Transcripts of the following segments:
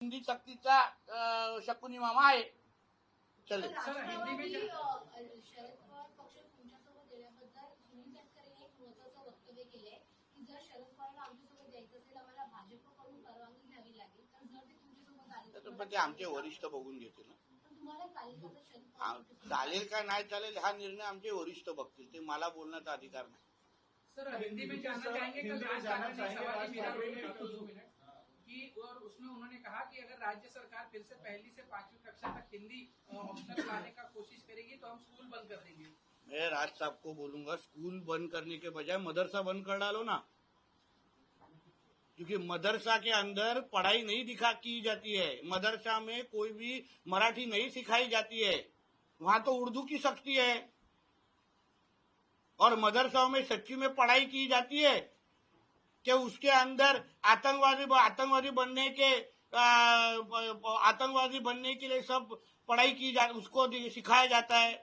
हिंदी सक्तीचा शकुनी मामा आहे. चले राष्ट्रवादी शरद पवार पक्ष तुमच्यासोबत येण्याबद्दल सुनील तटकरे एक महत्त्वाचं वक्तव्य केलंय की जर शरद पवारला आमच्यासोबत यायचं असेल आम्हाला भाजपकडून परवानगी घ्यावी लागेल, तर जर ते तुमच्यासोबत आले पण ते आमचे वरिष्ठ बघून घेतील ना. तुम्हाला चालेल का? शरद पवार चालेल का नाही चालेल हा निर्णय आमचे वरिष्ठ बघतील. ते मला बोलण्याचा अधिकार नाही. सर हिंदी में जानना चाहेंगे कल राज ठाकरे ने सवाल मीरा रोड में कि और उसमें उन्होंने कहा कि अगर राज्य सरकार फिर से पहली से 5वीं कक्षा तक हिंदी ऑप्शनल लाने का कोशिश करेगी तो हम स्कूल बंद कर देंगे। मैं राज साहब को बोलूंगा स्कूल बंद करने के बजाय मदरसा बंद कर डालो ना, क्योंकि मदरसा के अंदर पढ़ाई नहीं की जाती है। मदरसा में कोई भी मराठी नहीं सिखाई जाती है, वहां तो उर्दू की सख्ती है। और मदरसाओं में सच्ची में पढ़ाई की जाती है कि उसके अंदर आतंकवादी बनने के लिए सब पढ़ाई उसको सिखाया जाता है।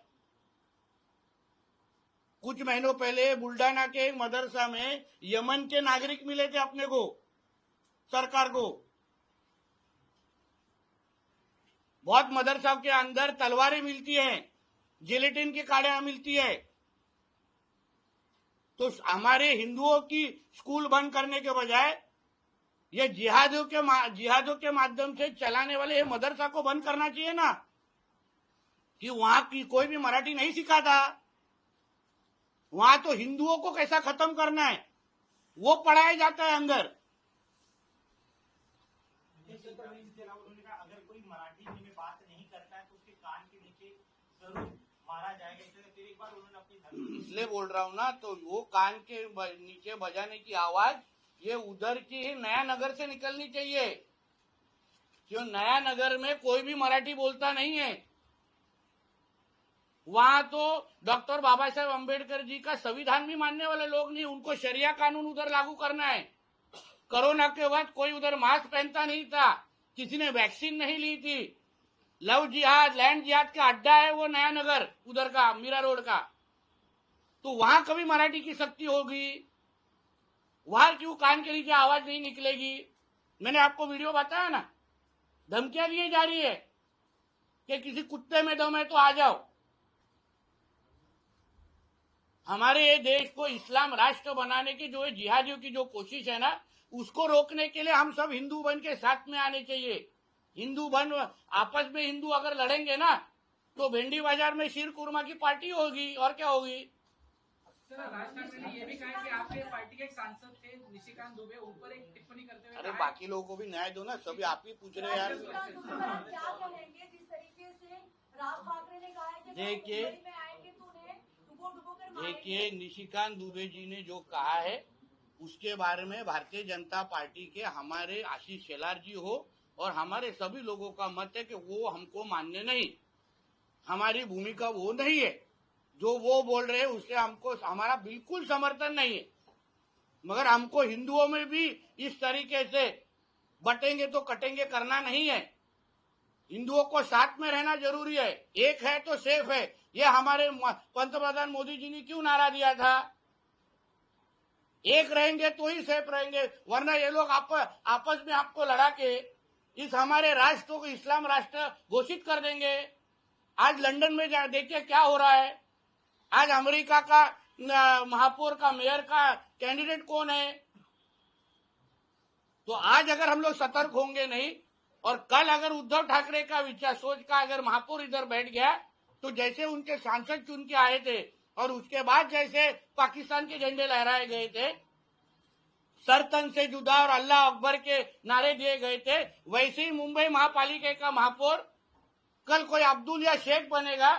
कुछ महीनों पहले बुल्डाना के मदरसा में यमन के नागरिक मिले थे अपने को, सरकार को। बहुत मदरसाओं के अंदर तलवारें मिलती हैं, जिलेटिन की काड़ियां मिलती है। तो हमारे हिंदुओं की स्कूल बंद करने के बजाय ये जिहादों के माध्यम से चलाने वाले ये मदरसा को बंद करना चाहिए ना, कि वहां की कोई भी मराठी नहीं सिखाता। वहां तो हिंदुओं को कैसा खत्म करना है वो पढ़ाया जाता है अंदर। अगर कोई मराठी में बात नहीं करता है तो उसके कान के नीचे जरूर मारा जाएगा। फिर एक बार उन्होंने अपनी इसलिए बोल रहा हूं ना, तो वो कान के नीचे बजाने की आवाज ये उधर की ही नया नगर से निकलनी चाहिए, क्यों नया नगर में कोई भी मराठी बोलता नहीं है। वहां तो डॉक्टर बाबा साहेब अम्बेडकर जी का संविधान भी मानने वाले लोग नहीं, उनको शरिया कानून उधर लागू करना है। कोरोना के बाद कोई उधर मास्क पहनता नहीं था, किसी ने वैक्सीन नहीं ली थी। लव जिहाद, लैंड जिहाद का अड्डा है वो नया नगर उधर का मीरा रोड का। तो वहां कभी मराठी की शक्ति होगी, वहां क्यों कान के नीचे आवाज नहीं निकलेगी। मैंने आपको वीडियो बताया ना, धमकियां दी जा रही है कि किसी कुत्ते में दम है तो आ जाओ। हमारे ये देश को इस्लाम राष्ट्र बनाने की जो जिहादियों की जो कोशिश है ना, उसको रोकने के लिए हम सब हिंदू बन के साथ में आने चाहिए। हिंदू बन आपस में हिंदू अगर लड़ेंगे ना तो भेंडी बाजार में शीर कुरमा की पार्टी होगी और क्या होगी। सर राज ठाकरे ने ये भी कहा कि आपके पार्टी के एक सांसद थे निशिकांत दुबे, ऊपर एक टिप्पणी करते हुए अरे बाकी लोगों को भी न्याय दो ना, सभी आप ही पूछ रहे हैं यार। क्या कहेंगे जिस तरीके से राज ठाकरे ने कहा है कि देखिए निशिकांत दुबे जी ने जो कहा है उसके बारे में भारतीय जनता पार्टी के हमारे आशीष शेलार जी हो और हमारे सभी लोगों का मत है कि वो हमको मान्य नहीं, हमारी भूमिका वो नहीं है। जो वो बोल रहे हैं उससे हमको हमारा बिल्कुल समर्थन नहीं है। मगर हमको हिंदुओं में भी इस तरीके से बटेंगे तो कटेंगे करना नहीं है। हिंदुओं को साथ में रहना जरूरी है। एक है तो सेफ है, ये हमारे पंतप्रधान मोदी जी ने क्यों नारा दिया था। एक रहेंगे तो ही सेफ रहेंगे, वरना ये लोग आपस में आपको लड़ा के इस हमारे राष्ट्र को इस्लाम राष्ट्र घोषित कर देंगे। आज लंदन में देखिए क्या हो रहा है। आज अमेरिका का महापौर का मेयर का कैंडिडेट कौन है। तो आज अगर हम लोग सतर्क होंगे नहीं और कल अगर उद्धव ठाकरे का विचार सोच का अगर महापौर इधर बैठ गया तो जैसे उनके सांसद चुन के आए थे और उसके बाद जैसे पाकिस्तान के झंडे लहराए गए थे, सरतन से जुदा और अल्लाह अकबर के नारे दिए गए थे, वैसे ही मुंबई महापालिका का महापौर कल कोई अब्दुल या शेख बनेगा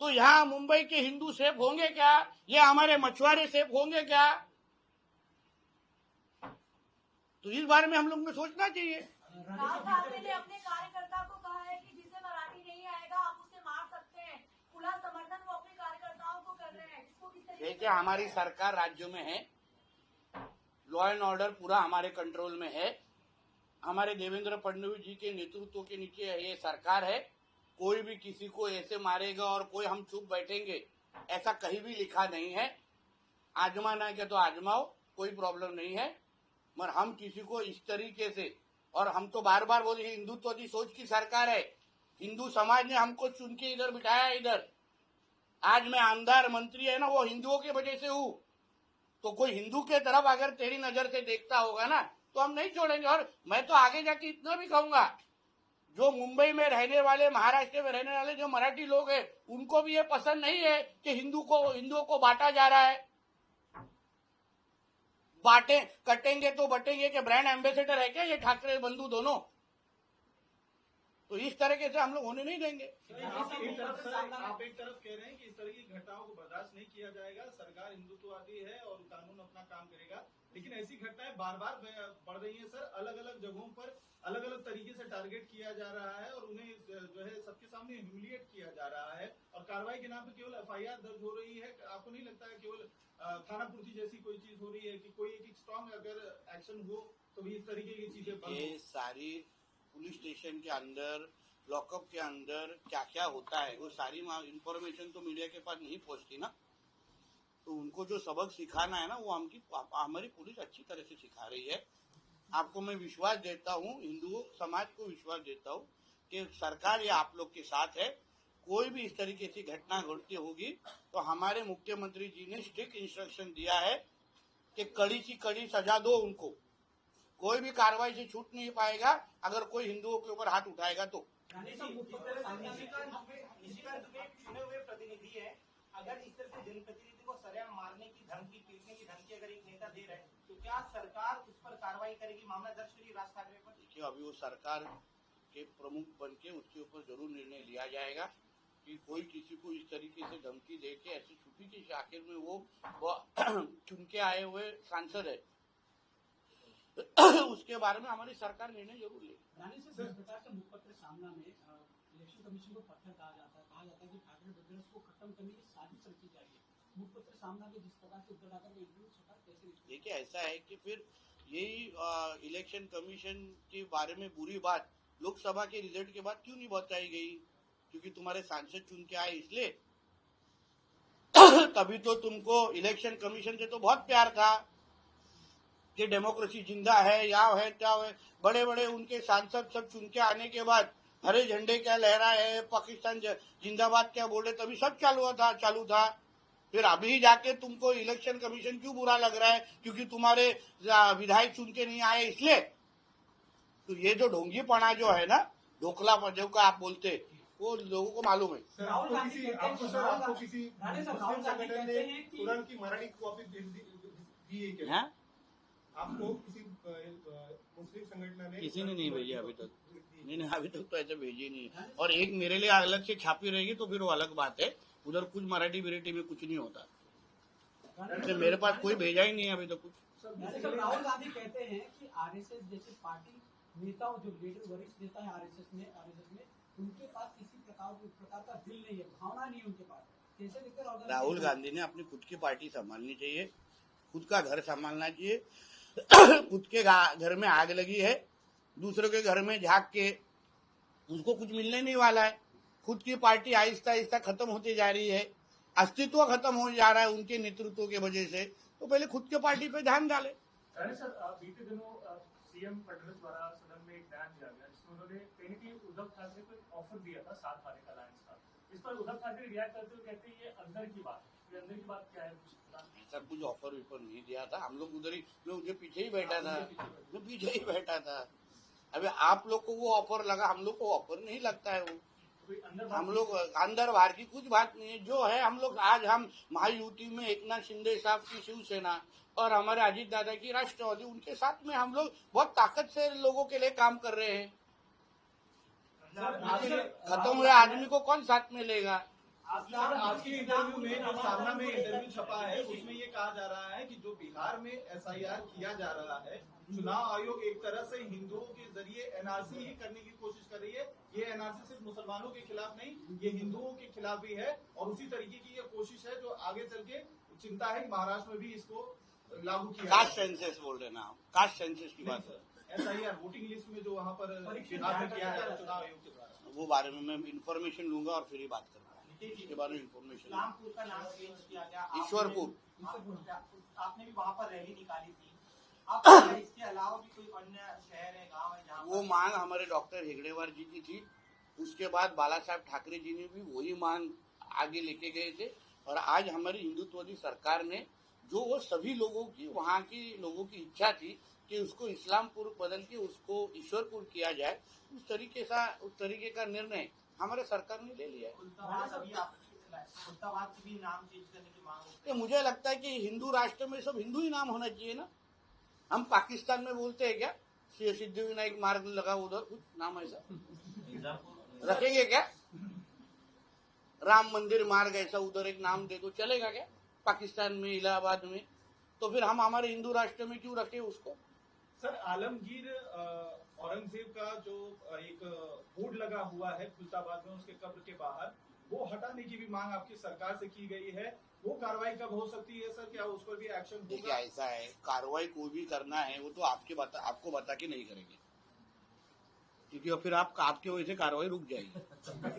तो यहाँ मुंबई के हिंदू सेफ होंगे क्या, या हमारे मछुआरे सेफ होंगे क्या। तो इस बारे में हम लोग को सोचना चाहिए। राज ठाकरे ने अपने कार्यकर्ता को कहा है कि जिसे मराठी नहीं आएगा आप उसे मार सकते हैं। खुला समर्थन वो अपने कार्यकर्ताओं को कर रहे हैं। इसको किस तरीके से देखिए हमारी सरकार राज्यों में है, लॉ एंड ऑर्डर पूरा हमारे कंट्रोल में है। हमारे देवेंद्र फडणवीस जी के नेतृत्व के नीचे ये सरकार है। कोई भी किसी को ऐसे मारेगा और कोई हम चुप बैठेंगे ऐसा कहीं भी लिखा नहीं है। आजमाना है क्या तो आजमाओ, कोई प्रॉब्लम नहीं है। मगर हम किसी को इस तरीके से और हम तो बार बार बोले हिंदुत्ववादी सोच की सरकार है। हिंदू समाज ने हमको चुन के इधर बिठाया। इधर आज मैं आमदार मंत्री है ना, वो हिंदुओं की वजह से हूँ। तो कोई हिंदू के तरफ अगर तेरी नजर से देखता होगा ना तो हम नहीं छोड़ेंगे। और मैं तो आगे जाके इतना भी कहूंगा, जो मुंबई में रहने वाले, महाराष्ट्र में रहने वाले जो मराठी लोग हैं, उनको भी ये पसंद नहीं है कि हिंदुओं को बांटा जा रहा है। बांटे कटेंगे तो बटेंगे के ब्रांड एम्बेसडर है क्या ये ठाकरे बंधु दोनों? तो इस तरीके से हम लोग होने नहीं देंगे। आप एक तरफ कह रहे हैं कि इस तरह की घटनाओं को बर्दाश्त नहीं किया जाएगा, सरकार हिंदुत्ववादी है और कानून अपना काम करेगा, लेकिन ऐसी घटनाएं बार बार बढ़ रही हैं सर। अलग अलग जगहों पर अलग अलग तरीके से टारगेट किया जा रहा है और उन्हें जो है सबके सामने ह्यूमिलिएट किया जा रहा है और कार्रवाई के नाम पे केवल FIR दर्ज हो रही है। आपको नहीं लगता है केवल खानापूर्ति जैसी कोई चीज हो रही है कि कोई एक स्ट्रॉन्ग अगर एक्शन हो तो भी इस तरीके की चीजें बंद हो? ये सारी पुलिस स्टेशन के अंदर, लॉकअप के अंदर क्या क्या होता है वो सारी इंफॉर्मेशन तो मीडिया के पास नहीं पहुंचती ना। तो उनको जो सबक सिखाना है ना वो हमारी पुलिस अच्छी तरह से सिखा रही है। आपको मैं विश्वास देता हूँ, हिंदू समाज को विश्वास देता हूँ कि सरकार ये आप लोग के साथ है। कोई भी इस तरीके की घटना घटती होगी तो हमारे मुख्यमंत्री जी ने स्ट्रिक्ट इंस्ट्रक्शन दिया है कि कड़ी की कड़ी सजा दो उनको। कोई भी कार्रवाई से छूट नहीं पाएगा अगर कोई हिंदुओं के ऊपर हाथ उठाएगा तो। चुने हुए प्रतिनिधि है, अगर इस तरह से जनप्रतिनिधि को सरेआम मारने की धमकी, पीटने की धमकी अगर एक नेता दे रहे हैं तो क्या सरकार उस पर कार्रवाई करेगी? मामला दर्ज करेगी राज ठाकरे पर? देखिए, अभी वो सरकार के प्रमुख बन के उसके ऊपर जरूर निर्णय लिया जाएगा कि कोई किसी को इस तरीके से धमकी दे के ऐसी छुट्टी की, आखिर में वो चुन के आए हुए सांसद है उसके बारे में हमारी सरकार निर्णय जरूर लेगी। रानी से जिस प्रकार से मुखपत्र सामना में इलेक्शन कमीशन को पत्थर कहा जाता है कि ठाकरे ब्रदर्स को खत्म करने की साजिश रची जा रही है। मुखपत्र सामना में जिस प्रकार से उद्धव ठाकरे इंटरव्यू छोटा कैसे? देखिए, ऐसा है कि फिर यही इलेक्शन कमीशन के बारे में बुरी बात लोकसभा के रिजल्ट के बाद क्यों नहीं बताई गई? क्योंकि तुम्हारे सांसद चुन के आए इसलिए। तभी तो तुमको इलेक्शन कमीशन से तो बहुत प्यार था कि डेमोक्रेसी जिंदा है, या है क्या है। बड़े बड़े उनके सांसद सब चुन के आने के बाद हरे झंडे क्या लहराए है, पाकिस्तान जिंदाबाद क्या बोले, तभी सब चालू था। फिर अभी जाके तुमको इलेक्शन कमीशन क्यों बुरा लग रहा है? क्योंकि तुम्हारे विधायक चुन के नहीं आए इसलिए। तो ये जो ढोंगीपना जो है ना, ढोकला जो का आप बोलते, वो लोगों को मालूम है। आपको किसी मुस्लिम संगठन ने तुरंत की मराठी कॉपी दी है क्या? आपको किसी मुस्लिम संगठन ने? किसी ने नहीं भेजी अभी तक। नहीं, अभी तक तो ऐसे भेजी नहीं है। और एक मेरे लिए अलग से छापी रहेगी तो फिर वो अलग बात है। उधर कुछ मराठी बिरेटी में कुछ नहीं होता। तो मेरे पास कोई भेजा ही नहीं है अभी तक कुछ। राहुल गांधी कहते हैं कि आरएसएस जैसे पार्टी नेताओं, जो लीडर वरिष्ठ नेता है आरएसएस में, उनके पास किसी प्रकार का दिल नहीं है, भावना नहीं है उनके पास। कैसे देखते? राहुल गांधी ने अपनी खुद की पार्टी संभालनी चाहिए, खुद का घर संभालना चाहिए। खुद के घर में आग लगी है, दूसरों के घर में झांक के उसको कुछ मिलने नहीं वाला है। खुद की पार्टी आहिस्ता आहिस्ता खत्म होती जा रही है, अस्तित्व खत्म हो जा रहा है उनके नेतृत्व के वजह से। तो पहले खुद के पार्टी पे ध्यान डाले। सर, बीते दिनों सीएम फडणवीस द्वारा सदन में एक बयान दिया गया जिसमें उन्होंने कहीं न कहीं उद्धव ठाकरे को एक ऑफर दिया था साथ आने का, अलायंस का। इस पर उद्धव ठाकरे रिएक्ट करते हुए कहते हैं ये अंदर की बात है। ये अंदर की बात क्या है? सर, कुछ ऑफर विफर नहीं दिया था। हम लोग उधर ही, मैं उनके पीछे ही बैठा था, अभी आप लोग को वो ऑफर लगा, हम लोग को ऑफर नहीं लगता है। वो हम लोग अंदर बाहर की कुछ बात नहीं है। जो है हम लोग आज हम महायुति में एकनाथ शिंदे साहब की शिवसेना और हमारे अजीत दादा की राष्ट्रवादी, उनके साथ में हम लोग बहुत ताकत से लोगों के लिए काम कर रहे हैं। खत्म हुए आदमी को कौन साथ में लेगा? आज के इंटरव्यू में जो सामना में इंटरव्यू छपा है उसमें ये कहा जा रहा है कि जो बिहार में SIR किया जा रहा है, चुनाव आयोग एक तरह से हिंदुओं के जरिए NRC ही करने की कोशिश कर रही है। ये NRC सिर्फ मुसलमानों के खिलाफ नहीं, ये हिंदुओं के खिलाफ भी है और उसी तरीके की ये कोशिश है जो आगे चल के चिंता है महाराष्ट्र में भी इसको लागू किया। कास्ट सेंसस बोल रहे ना, कास्ट सेंसस की बात है। SIR वोटिंग लिस्ट में जो वहाँ पर बिहार में किया है चुनाव आयोग के द्वारा, वो बारे में मैं इन्फॉर्मेशन लूंगा और फिर ही बात करूंगा। इसके बारे में इन्फॉर्मेशन। रामपुर का नाम चेंज किया गया, ईश्वरपुर। आपने भी वहाँ पर रैली निकाली थी, आप इसके अलावा भी कोई अन्य शहर है, गांव है जहाँ वो मांग हमारे डॉक्टर हेगड़ेवार जी की थी। उसके बाद बाला साहब ठाकरे जी ने भी वही मांग आगे लेके गए थे। और आज हमारी हिंदुत्ववादी सरकार ने जो वो सभी लोगों की, वहाँ की लोगों की इच्छा थी कि उसको इस्लामपुर बदल के उसको ईश्वरपुर किया जाए, उस तरीके का निर्णय हमारे सरकार ने ले लिया है। खुलताबाद की भी नाम चेंज करने की मांग तो मुझे लगता है कि हिंदू राष्ट्र में सब हिंदू ही नाम होना चाहिए ना। हम पाकिस्तान में बोलते हैं क्या सिद्धिविनायक मार्ग लगा उधर कुछ नाम ऐसा रखेंगे क्या? राम मंदिर मार्ग ऐसा उधर एक नाम दे दो, चलेगा क्या पाकिस्तान में, इलाहाबाद में? तो फिर हम हमारे हिंदू राष्ट्र में क्यों रखे उसको? सर आलमगीर औरंगजेब का जो एक बोर्ड लगा हुआ है खुलताबाद में उसके कब्र के बाहर, वो हटाने की भी मांग आपकी सरकार से की गई है। वो कार्रवाई कब हो सकती है सर? क्या उस पर भी एक्शन होगा? देखिए ऐसा है, कार्रवाई कोई भी करना है वो तो आपको बता के नहीं करेंगे, क्योंकि फिर आपके वजह से कार्रवाई रुक जाएगी।